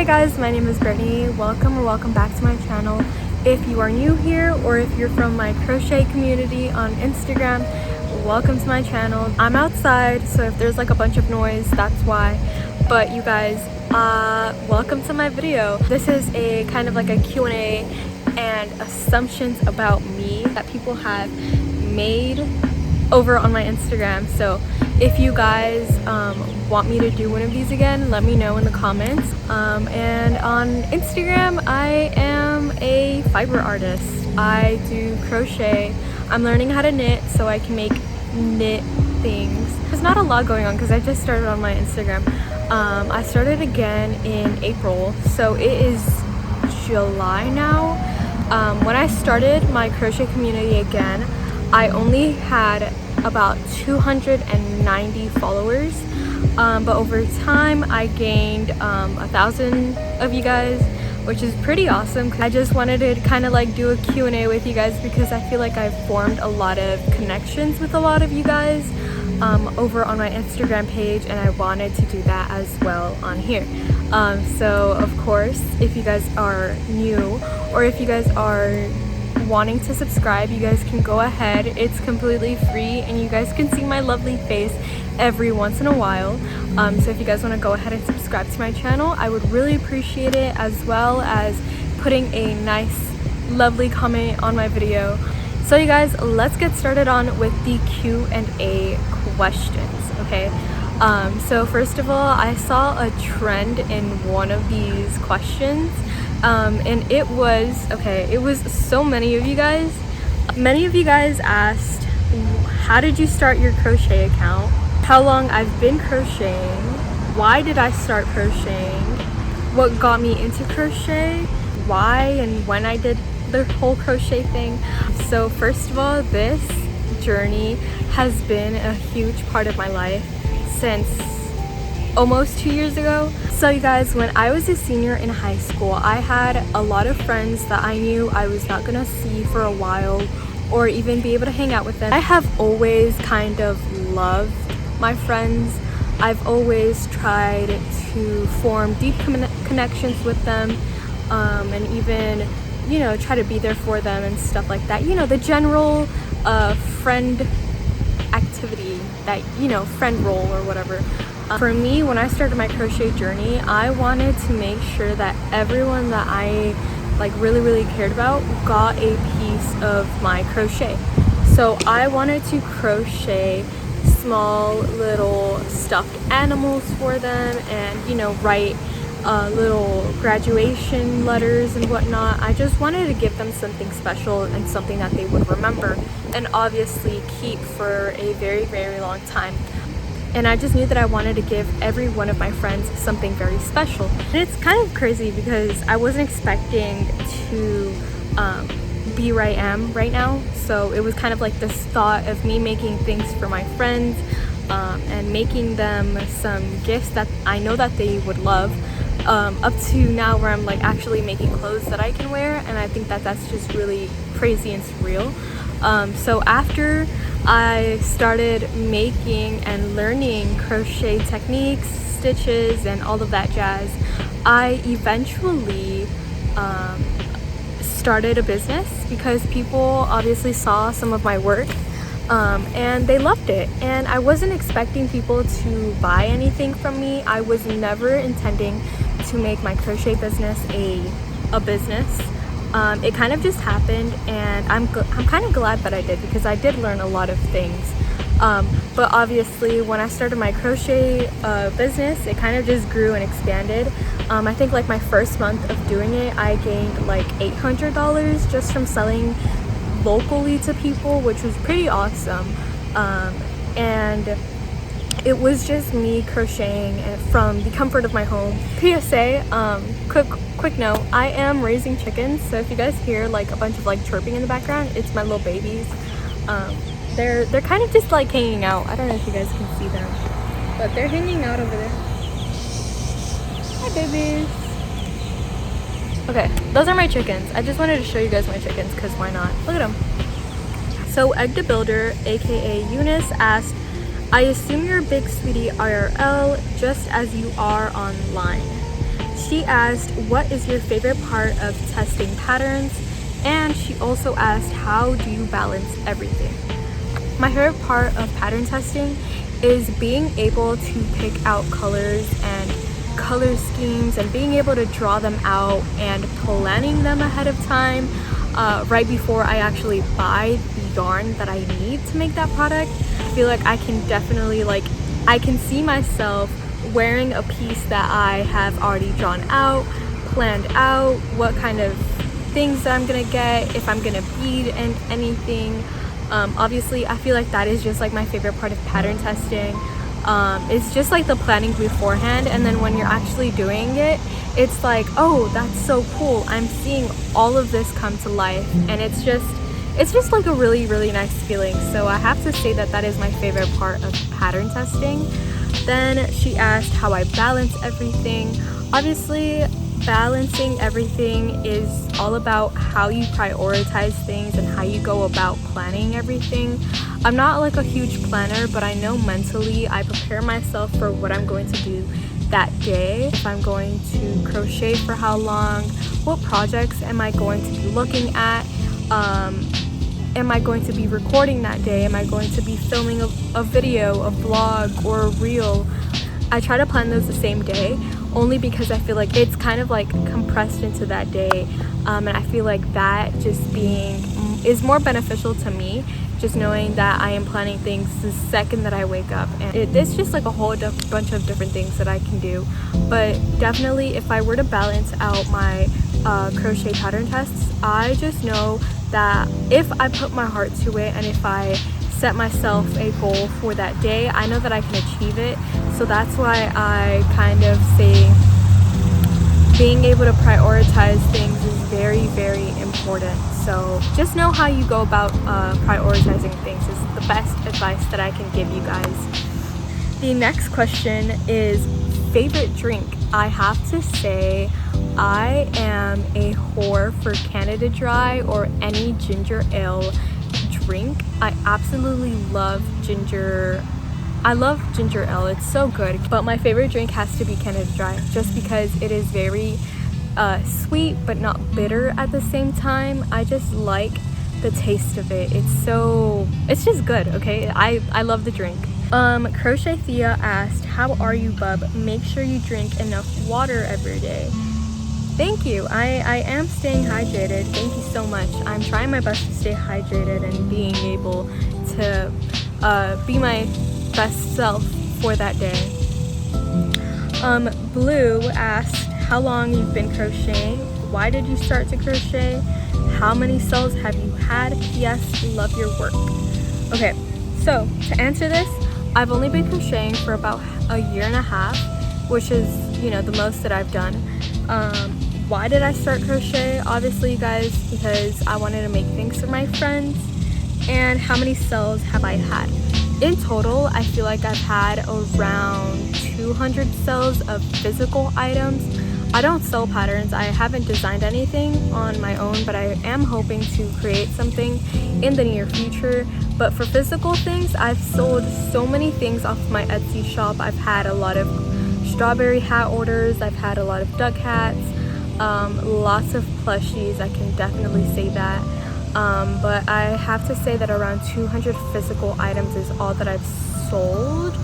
Hey guys, my name is Brittany. Welcome back to my channel. If you are new here or if you're from my crochet community on Instagram, welcome to my channel. I'm outside, so if there's like a bunch of noise, that's why. But you guys, welcome to my video. This is a kind of like a Q&A and assumptions about me that people have made over on my Instagram. So if you guys want me to do one of these again, let me know in the comments. And on Instagram, I am a fiber artist. I do crochet. I'm learning how to knit so I can make knit things. There's not a lot going on because I just started on my Instagram. I started again in April, so it is July now. When I started my crochet community again, I only had about 290 followers, but over time I gained 1,000 of you guys, which is pretty awesome. I just wanted to kind of like do a Q&A with you guys because I feel like I've formed a lot of connections with a lot of you guys over on my Instagram page, and I wanted to do that as well on here. So of course, if you guys are new or if you guys are wanting to subscribe, you guys can go ahead. It's completely free and you guys can see my lovely face every once in a while. So if you guys want to go ahead and subscribe to my channel, I would really appreciate it, as well as putting a nice lovely comment on my video. So you guys, let's get started on with the Q&A questions. Okay, so first of all, I saw a trend in one of these questions, and it was so many of you guys. Many of you guys asked, how did you start your crochet account? How long I've been crocheting? Why did I start crocheting? What got me into crochet? Why and when I did the whole crochet thing. So first of all, this journey has been a huge part of my life since almost 2 years ago. So you guys, when I was a senior in high school, I had a lot of friends that I knew I was not gonna see for a while or even be able to hang out with them. I have always kind of loved my friends. I've always tried to form deep connections with them, and even, you know, try to be there for them and stuff like that. You know, the general friend activity, that, you know, friend role or whatever. For me, when I started my crochet journey, I wanted to make sure that everyone that I like really cared about got a piece of my crochet. So I wanted to crochet small little stuffed animals for them, and, you know, write little graduation letters and whatnot. I just wanted to give them something special and something that they would remember and obviously keep for a very long time. And I just knew that I wanted to give every one of my friends something very special. And it's kind of crazy because I wasn't expecting to be where I am right now. So it was kind of like this thought of me making things for my friends, and making them some gifts that I know that they would love, up to now where I'm like actually making clothes that I can wear. And I think that that's just really crazy and surreal. So after I started making and learning crochet techniques, stitches, and all of that jazz, I eventually started a business because people obviously saw some of my work, and they loved it. And I wasn't expecting people to buy anything from me. I was never intending to make my crochet business a business. It kind of just happened, and I'm kind of glad that I did, because I did learn a lot of things. But obviously when I started my crochet business, it kind of just grew and expanded. I think like my first month of doing it, I gained like $800 just from selling locally to people, which was pretty awesome. And it was just me crocheting from the comfort of my home. PSA, quick note, I am raising chickens, so if you guys hear like a bunch of like chirping in the background, it's my little babies. They're kind of just like hanging out. I don't know if you guys can see them, but they're hanging out over there. Hi babies. Okay, those are my chickens. I just wanted to show you guys my chickens because why not? Look at them. So Egg the Builder, aka Eunice, asked, I assume you're a big sweetie IRL just as you are online. She asked, what is your favorite part of testing patterns? And she also asked, how do you balance everything? My favorite part of pattern testing is being able to pick out colors and color schemes and being able to draw them out and planning them ahead of time, right before I actually buy the yarn that I need to make that product. I feel like I can definitely, I can see myself wearing a piece that I have already drawn out, planned out, what kind of things that I'm gonna get, if I'm gonna bead and anything. Obviously I feel like that is just like my favorite part of pattern testing. It's just like the planning beforehand, and then when you're actually doing it, it's like, oh, that's so cool, I'm seeing all of this come to life, and it's just like a really, really nice feeling. So I have to say that that is my favorite part of pattern testing. Then she asked how I balance everything. Obviously, balancing everything is all about how you prioritize things and how you go about planning everything. I'm not like a huge planner, but I know mentally I prepare myself for what I'm going to do that day. If I'm going to crochet for how long, what projects am I going to be looking at, am I going to be recording that day, am I going to be filming a video, a vlog, or a reel. I try to plan those the same day, only because I feel like it's kind of like compressed into that day, and I feel like that just is more beneficial to me, just knowing that I am planning things the second that I wake up. And it's just like a whole bunch of different things that I can do. But definitely, if I were to balance out my crochet pattern tests, I just know that if I put my heart to it and if I set myself a goal for that day, I know that I can achieve it. So that's why I kind of say being able to prioritize things is very, very important. So just know how you go about prioritizing things is the best advice that I can give you guys. The next question is favorite drink. I have to say I am a whore for Canada Dry or any ginger ale drink. I absolutely love ginger ale. It's so good. But my favorite drink has to be Canada Dry, just because it is very sweet but not bitter at the same time. I just like the taste of it. It's just good. Okay, I love the drink. Crochet Thea asked, how are you, bub? Make sure you drink enough water every day. Thank you. I am staying hydrated. Thank you so much. I'm trying my best to stay hydrated and being able to be my best self for that day. Blue asked how long you've been crocheting. Why did you start to crochet? How many cells have you had? P.S. Love your work. Okay, so to answer this, I've only been crocheting for about a year and a half, which is, the most that I've done. Why did I start crochet? Obviously, you guys, because I wanted to make things for my friends. And how many cells have I had? In total, I feel like I've had around 200 cells of physical items. I don't sell patterns. I haven't designed anything on my own, but I am hoping to create something in the near future. But for physical things, I've sold so many things off my Etsy shop. I've had a lot of strawberry hat orders. I've had a lot of duck hats, lots of plushies. I can definitely say that. But I have to say that around 200 physical items is all that I've sold.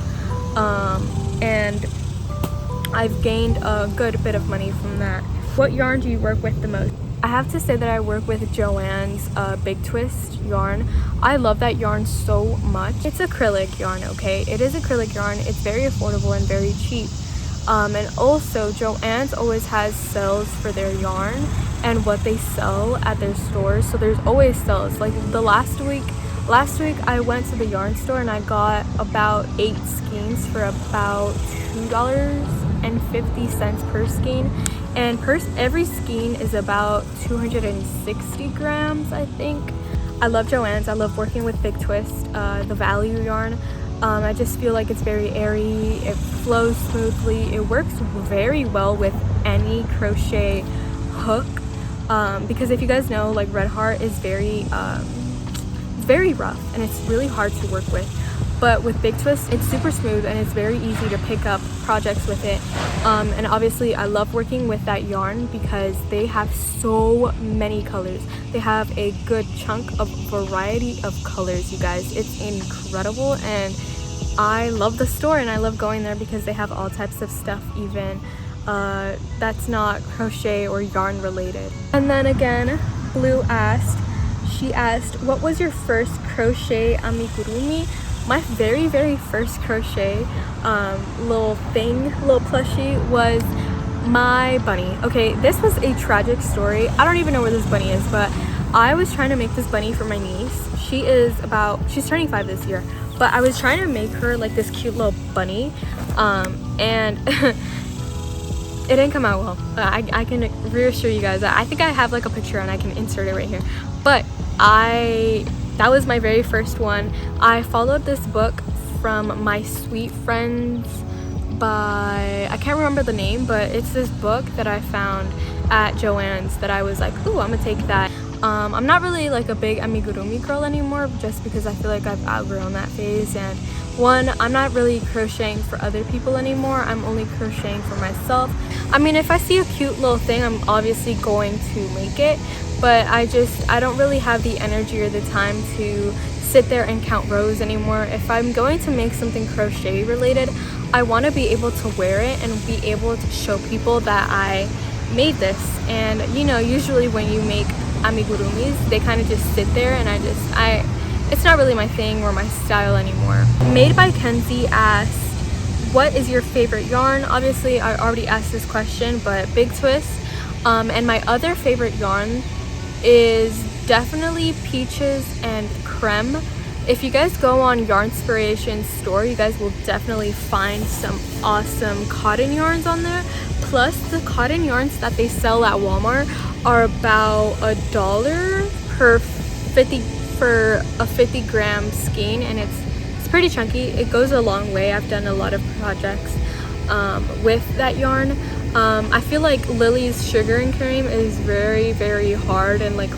And I've gained a good bit of money from that. What yarn do you work with the most? I have to say that I work with Joann's Big Twist yarn. I love that yarn so much. It's acrylic yarn, okay? It is acrylic yarn. It's very affordable and very cheap. And also Joann's always has sales for their yarn and what they sell at their stores. So there's always sales. Like last week I went to the yarn store and I got about 8 skeins for about $2.50 per skein. And every skein is about 260 grams, I think. I love Joann's. I love working with Big Twist, the value yarn. I just feel like it's very airy, it flows smoothly, it works very well with any crochet hook, because if you guys know, like Red Heart is very rough and it's really hard to work with. but with Big Twist it's super smooth and it's very easy to pick up projects with it. And obviously I love working with that yarn because they have so many colors. They have a good chunk of variety of colors, you guys. It's incredible, and I love the store and I love going there because they have all types of stuff, even that's not crochet or yarn related. And then again, Blue asked, what was your first crochet amigurumi? My very first crochet little plushie was my bunny. Okay, this was a tragic story. I don't even know where this bunny is, but I was trying to make this bunny for my niece. She's turning 5 this year, but I was trying to make her like this cute little bunny, and it didn't come out well. I can reassure you guys that I think I have like a picture and I can insert it right here, but that was my very first one. I followed this book from My Sweet Friends by, I can't remember the name, but it's this book that I found at Joann's that I was like, ooh, I'm gonna take that. I'm not really like a big amigurumi girl anymore, just because I feel like I've outgrown that phase, and one, I'm not really crocheting for other people anymore. I'm only crocheting for myself. I mean, if I see a cute little thing, I'm obviously going to make it, but I don't really have the energy or the time to sit there and count rows anymore. If I'm going to make something crochet related, I want to be able to wear it and be able to show people that I made this. And you know, usually when you make amigurumis, they kind of just sit there, and it's not really my thing or my style anymore. Made by Kenzie asked, what is your favorite yarn? Obviously I already asked this question, but Big Twist. And my other favorite yarn is definitely Peaches and Creme. If you guys go on Yarnspiration's store, you guys will definitely find some awesome cotton yarns on there. Plus the cotton yarns that they sell at Walmart are about $1 for a 50-gram skein, and it's pretty chunky. It goes a long way. I've done a lot of projects with that yarn. I feel like Lily's Sugar and Cream is very hard and like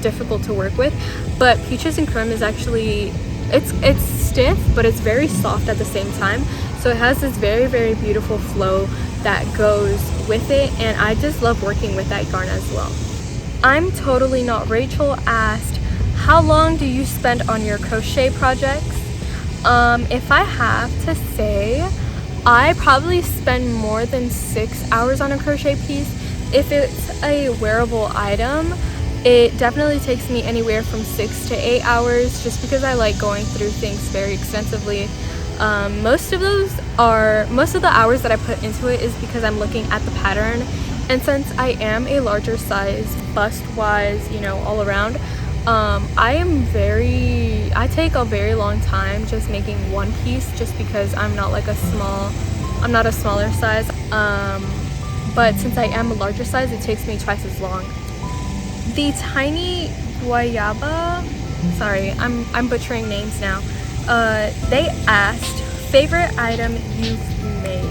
difficult to work with, but Peaches and Creme is actually, it's stiff, but it's very soft at the same time, so it has this very beautiful flow that goes with it, and I just love working with that yarn as well. I'm Totally Not Rachel asked, how long do you spend on your crochet projects? If I have to say, I probably spend more than 6 hours on a crochet piece. If it's a wearable item, it definitely takes me anywhere from 6 to 8 hours, just because I like going through things very extensively. Most of the hours that I put into it is because I'm looking at the pattern, and since I am a larger size bust wise, you know, all around, I take a very long time just making one piece, just because I'm not a smaller size, but since I am a larger size, it takes me twice as long. The Tiny Guayaba, sorry, I'm butchering names now, they asked, favorite item you've made?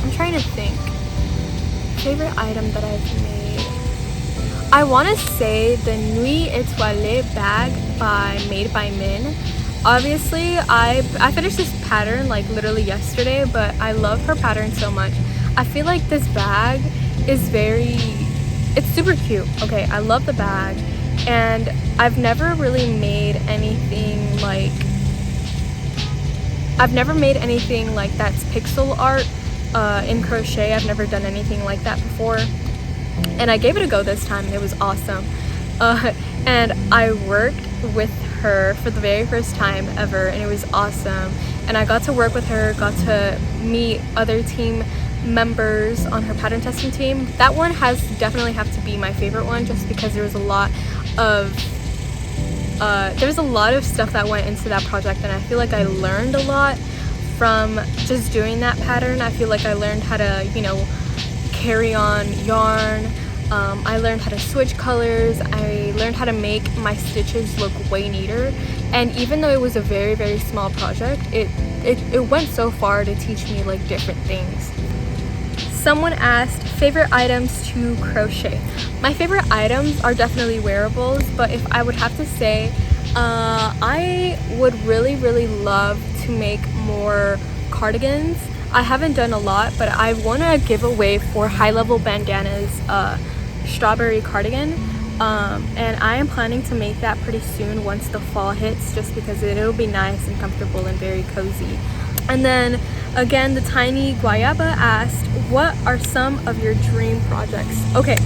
I'm trying to think. Favorite item that I've made, I want to say the Nuit Etoilée bag made by Min. Obviously I finished this pattern like literally yesterday, but I love her pattern so much. I feel like this bag is it's super cute. Okay, I love the bag, and I've never really made anything like that's pixel art in crochet. I've never done anything like that before, and I gave it a go this time, and it was awesome. And I worked with her for the very first time ever, and it was awesome. And I got to work with her, got to meet other team members on her pattern testing team. That one definitely have to be my favorite one, just because there was a lot of stuff that went into that project, and I feel like I learned a lot from just doing that pattern. I feel like I learned how to, you know, carry on yarn. I learned how to switch colors. I learned how to make my stitches look way neater, and even though it was a very small project, it went so far to teach me like different things. Someone asked, favorite items to crochet. My favorite items are definitely wearables, but if I would have to say, I I would really love to make more cardigans. I haven't done a lot, but I want to give away for High Level Bandana's strawberry cardigan, and I am planning to make that pretty soon once the fall hits, just because it'll be nice and comfortable and very cozy. And then again, the Tiny Guayaba asked, what are some of your dream projects? Okay,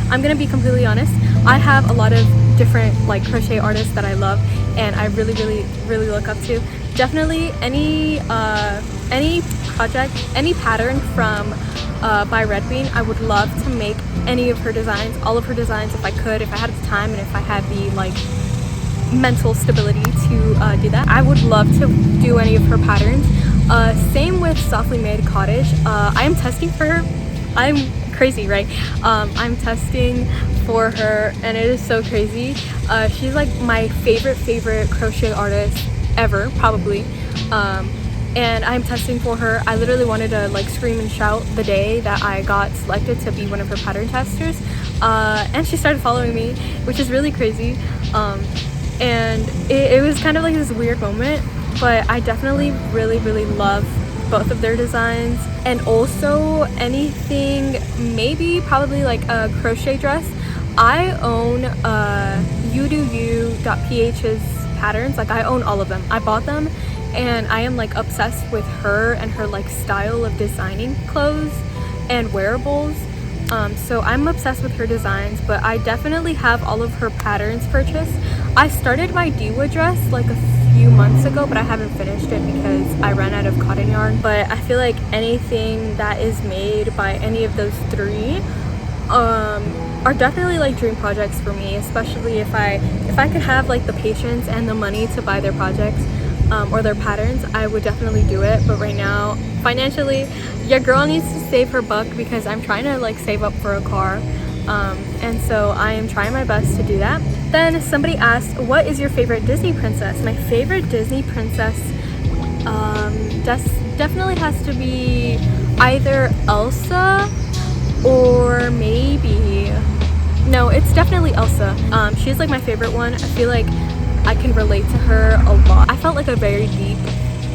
I'm gonna be completely honest. I have a lot of different like crochet artists that I love and I really look up to. Definitely any project, any pattern from by Red Bean, I would love to make any of her designs, all of her designs if I could, if I had the time and if I had the like mental stability to do that. I would love to do any of her patterns. Same with Softly Made Cottage. I am testing for her. I'm crazy, right? I'm testing for her and it is so crazy. She's like my favorite crochet artist ever, probably. And I'm testing for her. I literally wanted to like scream and shout the day that I got selected to be one of her pattern testers, and she started following me, which is really crazy. And it was kind of like this weird moment, but I definitely really love both of their designs. And also anything, maybe probably like a crochet dress. I own youdoyou.ph's patterns. Like I own all of them. I bought them and I am like obsessed with her and her like style of designing clothes and wearables. So I'm obsessed with her designs, but I definitely have all of her patterns purchased. I started my Diwa dress like a few months ago, but I haven't finished it because I ran out of cotton yarn. But I feel like anything that is made by any of those three are definitely like dream projects for me, especially if I could have like the patience and the money to buy their projects or their patterns, I would definitely do it. But right now, financially, your girl needs to save her buck because I'm trying to like save up for a car, and so I am trying my best to do that. Then somebody asked, what is your favorite Disney princess? My favorite Disney princess definitely has to be either Elsa or maybe, no, it's definitely Elsa. She's like my favorite one. I feel like I can relate to her a lot. I felt like a very deep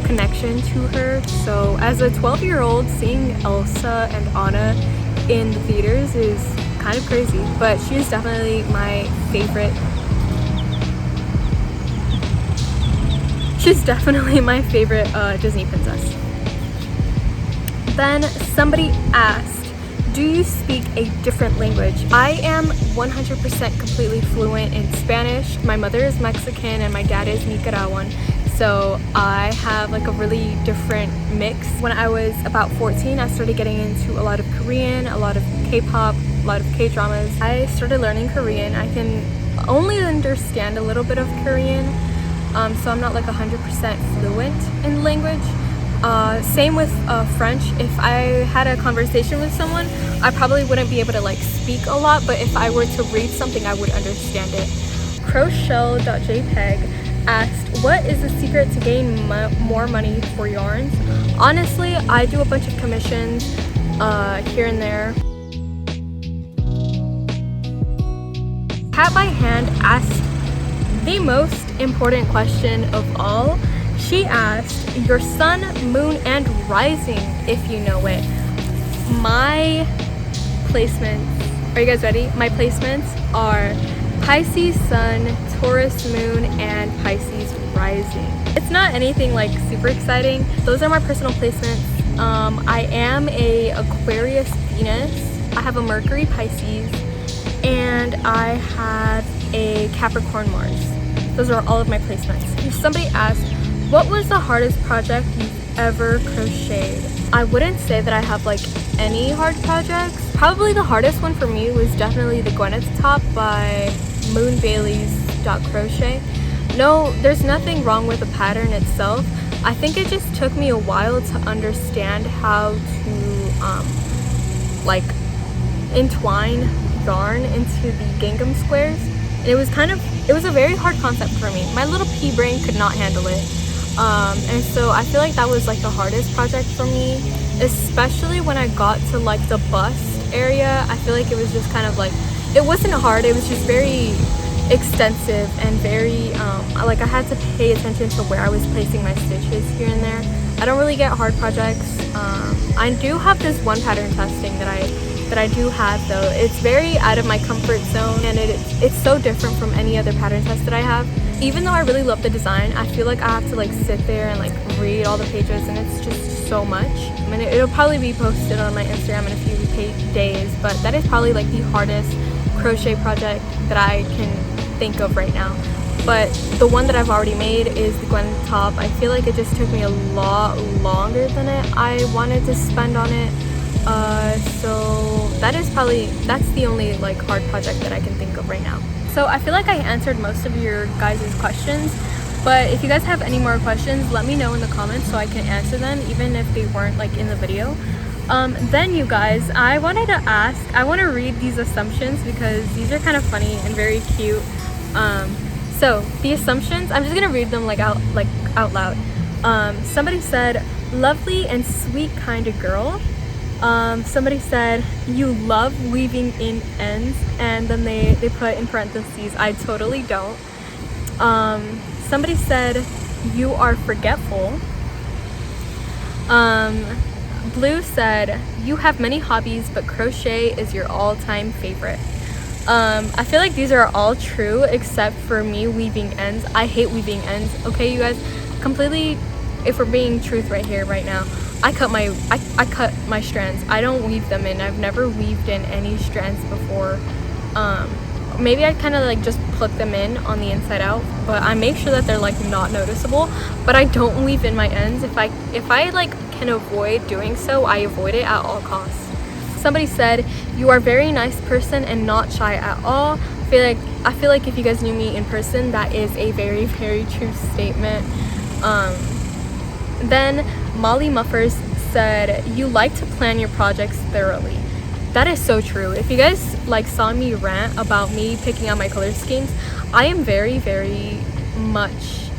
connection to her. So as a 12-year-old, seeing Elsa and Anna in the theaters is kind of crazy, but she is definitely my favorite. She's definitely my favorite Disney princess. Then somebody asked, do you speak a different language? I am 100% completely fluent in Spanish. My mother is Mexican and my dad is Nicaraguan. So I have like a really different mix. When I was about 14, I started getting into a lot of Korean, a lot of K-pop, a lot of K-dramas. I started learning Korean. I can only understand a little bit of Korean, so I'm not like 100% fluent in language. Same with French. If I had a conversation with someone, I probably wouldn't be able to like speak a lot, but if I were to read something, I would understand it. Crochet.jpg asked, what is the secret to gain more money for yarns? Honestly, I do a bunch of commissions here and there. Cat by Hand asked the most important question of all. She asked, your sun, moon, and rising, if you know it. My placements, are you guys ready? My placements are Pisces sun, Taurus moon, and Pisces rising. It's not anything like super exciting. Those are my personal placements. I am a Aquarius Venus. I have a Mercury Pisces, and I have a Capricorn Mars. Those are all of my placements. If somebody asked, what was the hardest project you've ever crocheted? I wouldn't say that I have like any hard projects. Probably the hardest one for me was definitely the Gwyneth's top by moonbaileys.crochet. No, there's nothing wrong with the pattern itself. I think it just took me a while to understand how to like entwine yarn into the gingham squares. And it was a very hard concept for me. My little pea brain could not handle it. And so I feel like that was like the hardest project for me, especially when I got to like the bust area. I feel like it was just kind of like, it wasn't hard, it was just very extensive and very like I had to pay attention to where I was placing my stitches here and there. I don't really get hard projects. I do have this one pattern testing that I do have, though. It's very out of my comfort zone, and it's so different from any other pattern test that I have. Even though I really love the design, I feel like I have to like sit there and like read all the pages, and it's just so much. I mean, it'll probably be posted on my Instagram in a few days, but that is probably like the hardest crochet project that I can think of right now. But the one that I've already made is the Gwen top. I feel like it just took me a lot longer than I wanted to spend on it. So that's the only like hard project that I can think of right now. So I feel like I answered most of your guys' questions, but if you guys have any more questions, let me know in the comments so I can answer them, even if they weren't like in the video. Then you guys, I want to read these assumptions because these are kind of funny and very cute. So the assumptions, I'm just gonna read them out loud. Somebody said, lovely and sweet kind of girl. Somebody said, you love weaving in ends, and then they put in parentheses, I totally don't. Somebody said, you are forgetful. Blue said, you have many hobbies, but crochet is your all-time favorite. I feel like these are all true except for me weaving ends. I hate weaving ends. Okay, you guys, completely, if we're being truth right here, right now, I cut my strands. I don't weave them in. I've never weaved in any strands before. Maybe I kind of like just pluck them in on the inside out, but I make sure that they're like not noticeable. But I don't weave in my ends. If I like can avoid doing so, I avoid it at all costs. Somebody said, you are a very nice person and not shy at all. I feel like if you guys knew me in person, that is a very, very true statement. Then Molly Muffers said, you like to plan your projects thoroughly. That is so true. If you guys like saw me rant about me picking out my color schemes, I am very, very much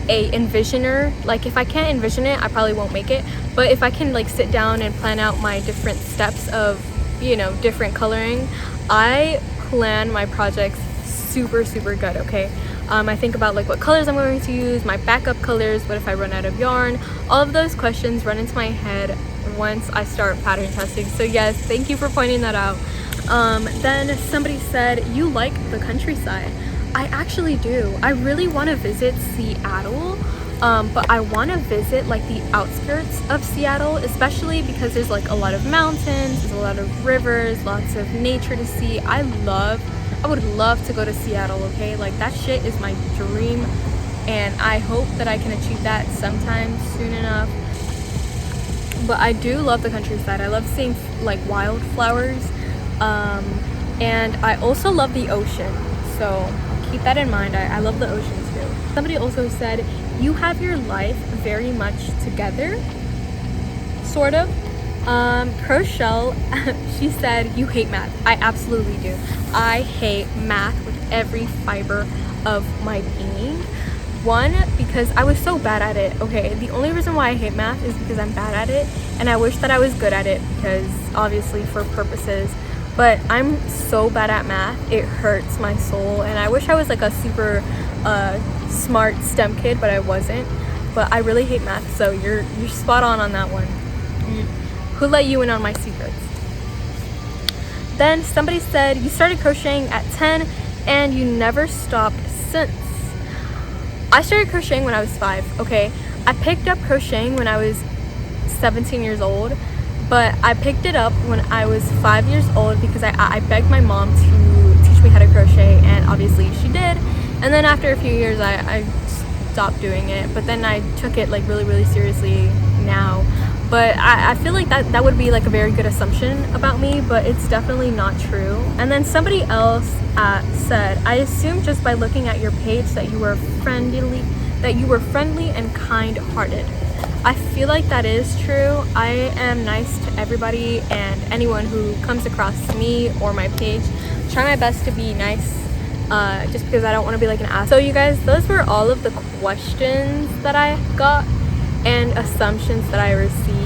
a envisioner. Like if I can't envision it, I probably won't make it. But if I can like sit down and plan out my different steps of, you know, different coloring, I plan my projects super, super good, okay? I think about like what colors I'm going to use, my backup colors, what if I run out of yarn. All of those questions run into my head once I start pattern testing. So yes, thank you for pointing that out. Then somebody said, you like the countryside. I actually do. I really want to visit Seattle, but I want to visit like the outskirts of Seattle, especially because there's like a lot of mountains, there's a lot of rivers, lots of nature to see. I would love to go to Seattle, okay? Like that shit is my dream, and I hope that I can achieve that sometime soon enough. But I do love the countryside. I love seeing like wildflowers, and I also love the ocean, so keep that in mind. I love the ocean too. Somebody also said, you have your life very much together, sort of. Crochet, she said, you hate math. I absolutely do. I hate math with every fiber of my being. One, because I was so bad at it. Okay, the only reason why I hate math is because I'm bad at it, and I wish that I was good at it because obviously for purposes, but I'm so bad at math, it hurts my soul. And I wish I was like a super smart STEM kid, but I wasn't. But I really hate math, so you're spot on that one. Who let you in on my secrets? Then somebody said, you started crocheting at 10 and you never stopped since. I started crocheting when I was 5, okay? I picked up crocheting when I was 17 years old, but I picked it up when I was 5 years old because I begged my mom to teach me how to crochet, and obviously she did. And then after a few years, I stopped doing it, but then I took it like really, really seriously now. But I feel like that would be like a very good assumption about me, but it's definitely not true. And then somebody else said, I assumed just by looking at your page that you were friendly and kind-hearted. I feel like that is true. I am nice to everybody and anyone who comes across me or my page. Try my best to be nice, just because I don't want to be like an ass. So you guys, those were all of the questions that I got and assumptions that I received.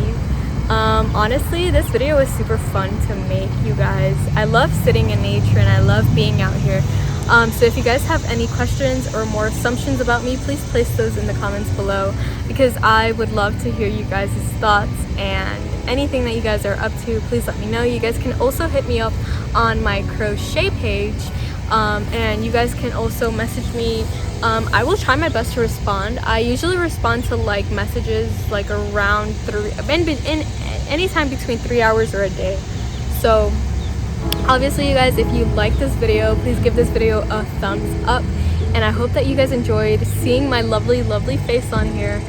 Honestly, this video was super fun to make, you guys. I love sitting in nature and I love being out here. So if you guys have any questions or more assumptions about me, please place those in the comments below, because I would love to hear you guys' thoughts, and anything that you guys are up to, please let me know. You guys can also hit me up on my crochet page, and you guys can also message me. I will try my best to respond. I usually respond to like messages like around in anytime between 3 hours or a day. So obviously, you guys, if you like this video, please give this video a thumbs up, and I hope that you guys enjoyed seeing my lovely face on here.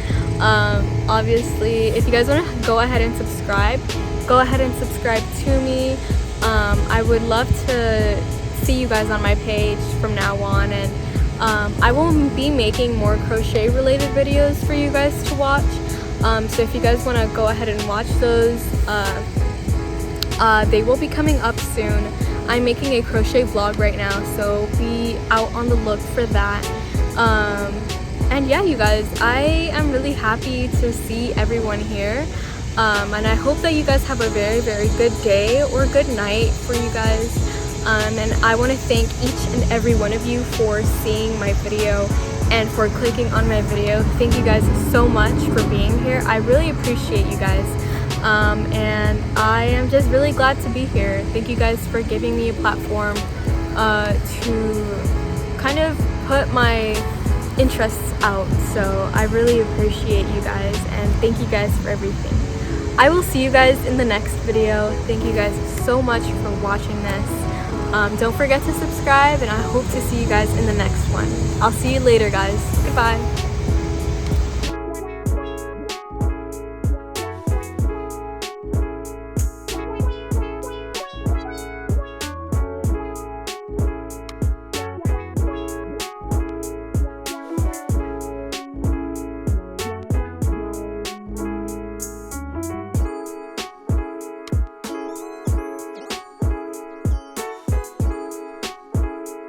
Obviously, if you guys want to go ahead and subscribe to me. I would love to see you guys on my page from now on, and I will be making more crochet related videos for you guys to watch. So if you guys want to go ahead and watch those, they will be coming up soon. I'm making a crochet vlog right now, so be out on the look for that. And yeah, you guys, I am really happy to see everyone here, and I hope that you guys have a very good day or good night for you guys. And I want to thank each and every one of you for seeing my video and for clicking on my video. Thank you guys so much for being here. I really appreciate you guys. And I am just really glad to be here. Thank you guys for giving me a platform to kind of put my interests out. So I really appreciate you guys, and thank you guys for everything. I will see you guys in the next video. Thank you guys so much for watching this. Don't forget to subscribe, and I hope to see you guys in the next one. I'll see you later, guys. Goodbye.